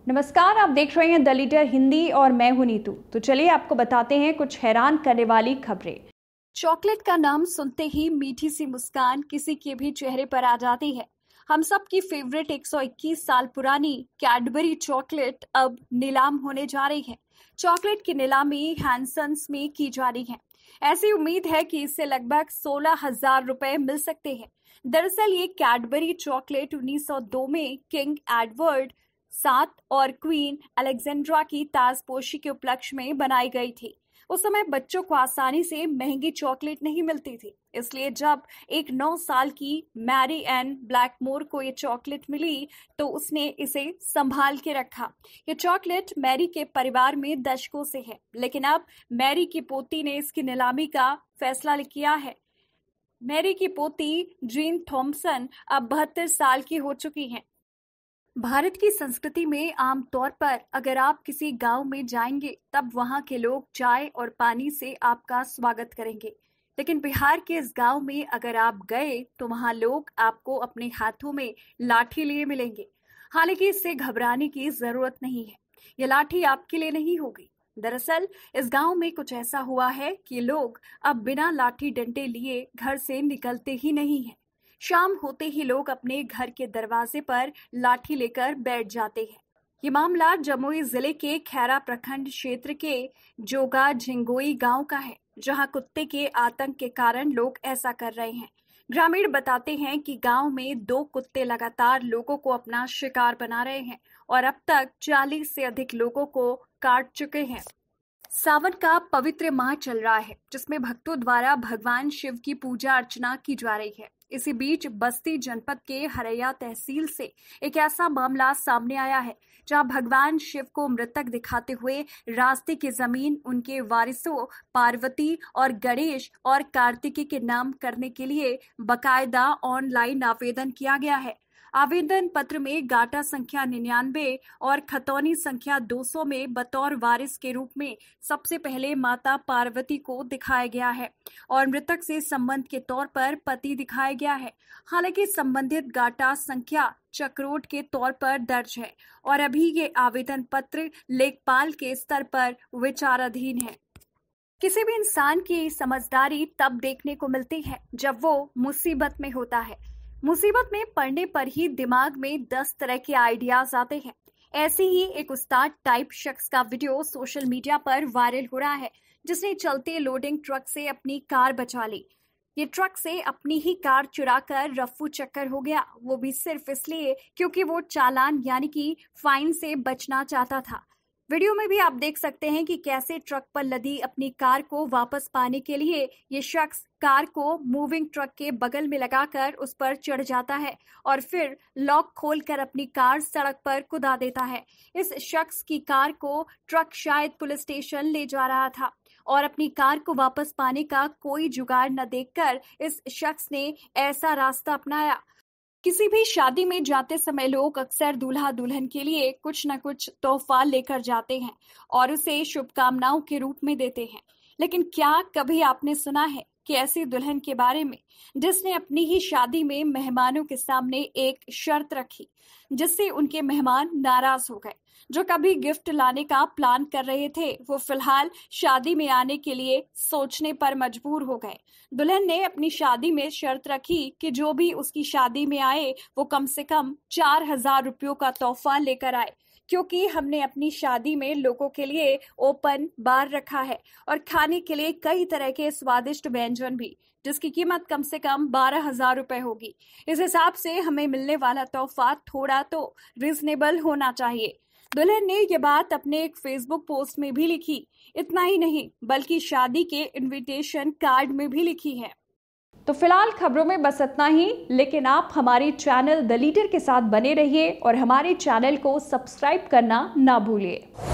नमस्कार, आप देख रहे हैं द लीडर हिंदी और मैं हूं नीतू। तो चलिए आपको बताते हैं कुछ हैरान करने वाली खबरें। चॉकलेट का नाम सुनते ही मीठी सी मुस्कान किसी के भी चेहरे पर आ जाती है। हम सब की फेवरेट 121 साल पुरानी कैडबरी चॉकलेट अब नीलाम होने जा रही है। चॉकलेट की नीलामी हैंसन्स में की जा रही है। ऐसी उम्मीद है कि इससे लगभग 16,000 रुपए मिल सकते हैं। दरअसल ये कैडबरी चॉकलेट 1902 में किंग एडवर्ड 7 और क्वीन अलेक्जेंड्रा की ताजपोशी के उपलक्ष्य में बनाई गई थी। उस समय बच्चों को आसानी से महंगी चॉकलेट नहीं मिलती थी, इसलिए जब एक 9 साल की मैरी एन ब्लैकमोर को ये चॉकलेट मिली तो उसने इसे संभाल के रखा। ये चॉकलेट मैरी के परिवार में दशकों से है, लेकिन अब मैरी की पोती ने इसकी नीलामी का फैसला किया है। मैरी की पोती जीन थॉम्पसन अब 72 साल की हो चुकी हैं। भारत की संस्कृति में आमतौर पर अगर आप किसी गांव में जाएंगे तब वहां के लोग चाय और पानी से आपका स्वागत करेंगे, लेकिन बिहार के इस गांव में अगर आप गए तो वहां लोग आपको अपने हाथों में लाठी लिए मिलेंगे। हालांकि इससे घबराने की जरूरत नहीं है, ये लाठी आपके लिए नहीं होगी। दरअसल इस गांव में कुछ ऐसा हुआ है कि लोग अब बिना लाठी डंडे लिए घर से निकलते ही नहीं है। शाम होते ही लोग अपने घर के दरवाजे पर लाठी लेकर बैठ जाते हैं। ये मामला जमुई जिले के खैरा प्रखंड क्षेत्र के जोगा झिंगोई गांव का है, जहां कुत्ते के आतंक के कारण लोग ऐसा कर रहे हैं। ग्रामीण बताते हैं कि गांव में 2 कुत्ते लगातार लोगों को अपना शिकार बना रहे हैं और अब तक 40 से अधिक लोगों को काट चुके हैं। सावन का पवित्र माह चल रहा है, जिसमें भक्तों द्वारा भगवान शिव की पूजा अर्चना की जा रही है। इसी बीच बस्ती जनपद के हरैया तहसील से एक ऐसा मामला सामने आया है जहां भगवान शिव को मृतक दिखाते हुए रास्ते की जमीन उनके वारिसों पार्वती और गणेश और कार्तिकी के नाम करने के लिए बकायदा ऑनलाइन आवेदन किया गया है। आवेदन पत्र में गाटा संख्या 99 और खतौनी संख्या 200 में बतौर वारिस के रूप में सबसे पहले माता पार्वती को दिखाया गया है और मृतक से संबंध के तौर पर पति दिखाया गया है। हालांकि संबंधित गाटा संख्या चक्रोट के तौर पर दर्ज है और अभी ये आवेदन पत्र लेखपाल के स्तर पर विचाराधीन है। किसी भी इंसान की समझदारी तब देखने को मिलती है जब वो मुसीबत में होता है। मुसीबत में पड़ने पर ही दिमाग में 10 तरह के आइडियाज आते हैं। ऐसे ही एक उस्ताद टाइप शख्स का वीडियो सोशल मीडिया पर वायरल हो रहा है, जिसने चलते लोडिंग ट्रक से अपनी कार बचा ली। ये ट्रक से अपनी ही कार चुराकर रफ्फू चक्कर हो गया, वो भी सिर्फ इसलिए क्योंकि वो चालान यानी कि फाइन से बचना चाहता था। वीडियो में भी आप देख सकते हैं कि कैसे ट्रक पर लदी अपनी कार को वापस पाने के लिए ये शख्स कार को मूविंग ट्रक के बगल में लगाकर उस पर चढ़ जाता है और फिर लॉक खोलकर अपनी कार सड़क पर कुदा देता है। इस शख्स की कार को ट्रक शायद पुलिस स्टेशन ले जा रहा था और अपनी कार को वापस पाने का कोई जुगाड़ न देखकर इस शख्स ने ऐसा रास्ता अपनाया। किसी भी शादी में जाते समय लोग अक्सर दूल्हा दुल्हन के लिए कुछ न कुछ तोहफा लेकर जाते हैं और उसे शुभकामनाओं के रूप में देते हैं। लेकिन क्या कभी आपने सुना है कि ऐसी दुल्हन के बारे में जिसने अपनी ही शादी में मेहमानों के सामने एक शर्त रखी, जिससे उनके मेहमान नाराज हो गए। जो कभी गिफ्ट लाने का प्लान कर रहे थे वो फिलहाल शादी में आने के लिए सोचने पर मजबूर हो गए। दुल्हन ने अपनी शादी में शर्त रखी कि जो भी उसकी शादी में आए वो कम से कम 4,000 रुपयों का तोहफा लेकर आए, क्योंकि हमने अपनी शादी में लोगों के लिए ओपन बार रखा है और खाने के लिए कई तरह के स्वादिष्ट व्यंजन भी, जिसकी कीमत कम से कम 12,000 रुपए होगी। इस हिसाब से हमें मिलने वाला तोहफा थोड़ा तो रिजनेबल होना चाहिए। दुल्हन ने ये बात अपने एक फेसबुक पोस्ट में भी लिखी। इतना ही नहीं बल्कि शादी के इनविटेशन कार्ड में भी लिखी है। तो फिलहाल खबरों में बस इतना ही, लेकिन आप हमारे चैनल द लीडर के साथ बने रहिए और हमारे चैनल को सब्सक्राइब करना ना भूलिए।